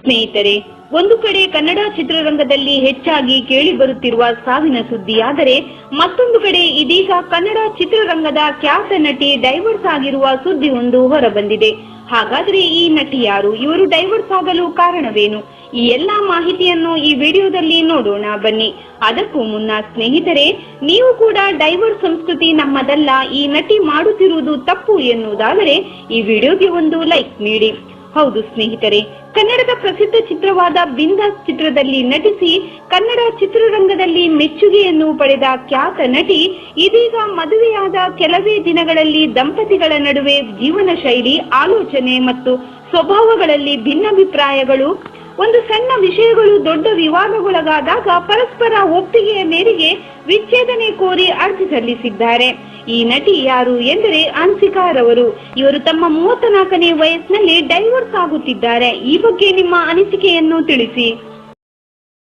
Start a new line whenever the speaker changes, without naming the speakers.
ಸ್ನೇಹಿತರೆ, ಒಂದು ಕಡೆ ಕನ್ನಡ ಚಿತ್ರರಂಗದಲ್ಲಿ ಹೆಚ್ಚಾಗಿ ಕೇಳಿ ಬರುತ್ತಿರುವ ಸಾವಿನ ಸುದ್ದಿಯಾದರೆ ಮತ್ತೊಂದು ಕಡೆ ಇದೀಗ ಕನ್ನಡ ಚಿತ್ರರಂಗದ ಖ್ಯಾತ ನಟಿ ಡೈವರ್ಸ್ ಆಗಿರುವ ಸುದ್ದಿ ಒಂದು ಹೊರಬಂದಿದೆ. ಹಾಗಾದ್ರೆ ಈ ನಟಿ ಯಾರು? ಇವರು ಡೈವರ್ಸ್ ಆಗಲು ಕಾರಣವೇನು? ಈ ಎಲ್ಲಾ ಮಾಹಿತಿಯನ್ನು ಈ ವಿಡಿಯೋದಲ್ಲಿ ನೋಡೋಣ ಬನ್ನಿ. ಅದಕ್ಕೂ ಮುನ್ನ ಸ್ನೇಹಿತರೆ, ನೀವು ಕೂಡ ಡೈವರ್ಸ್ ಸಂಸ್ಕೃತಿ ನಮ್ಮದಲ್ಲ, ಈ ನಟಿ ಮಾಡುತ್ತಿರುವುದು ತಪ್ಪು ಎನ್ನುವುದಾದರೆ ಈ ವಿಡಿಯೋಗೆ ಒಂದು ಲೈಕ್ ನೀಡಿ. ಹೌದು ಸ್ನೇಹಿತರೆ, ಕನ್ನಡದ ಪ್ರಸಿದ್ಧ ಚಿತ್ರವಾದ ಬಿಂದಾಸ್ ಚಿತ್ರದಲ್ಲಿ ನಟಿಸಿ ಕನ್ನಡ ಚಿತ್ರರಂಗದಲ್ಲಿ ಮೆಚ್ಚುಗೆಯನ್ನು ಪಡೆದ ಖ್ಯಾತ ನಟಿ ಇದೀಗ ಮದುವೆಯಾದ ಕೆಲವೇ ದಿನಗಳಲ್ಲಿ ದಂಪತಿಗಳ ನಡುವೆ ಜೀವನ ಶೈಲಿ, ಆಲೋಚನೆ ಮತ್ತು ಸ್ವಭಾವಗಳಲ್ಲಿ ಭಿನ್ನಾಭಿಪ್ರಾಯಗಳು, ಒಂದು ಸಣ್ಣ ವಿಷಯಗಳು ದೊಡ್ಡ ವಿವಾದಗೊಳಗಾದಾಗ ಪರಸ್ಪರ ಒಪ್ಪಿಗೆಯ ಮೇರೆಗೆ ವಿಚ್ಛೇದನೆ ಕೋರಿ ಅರ್ಜಿ ಸಲ್ಲಿಸಿದ್ದಾರೆ. ಈ ನಟಿ ಯಾರು ಎಂದರೆ ಹನ್ಸಿಕಾ ರವರು. ಇವರು ತಮ್ಮ 34ನೇ ವಯಸ್ಸಿನಲ್ಲಿ ಡೈವರ್ಸ್ ಆಗುತ್ತಿದ್ದಾರೆ. ಈ ಬಗ್ಗೆ ನಿಮ್ಮ ಅನಿಸಿಕೆಯನ್ನು ತಿಳಿಸಿ.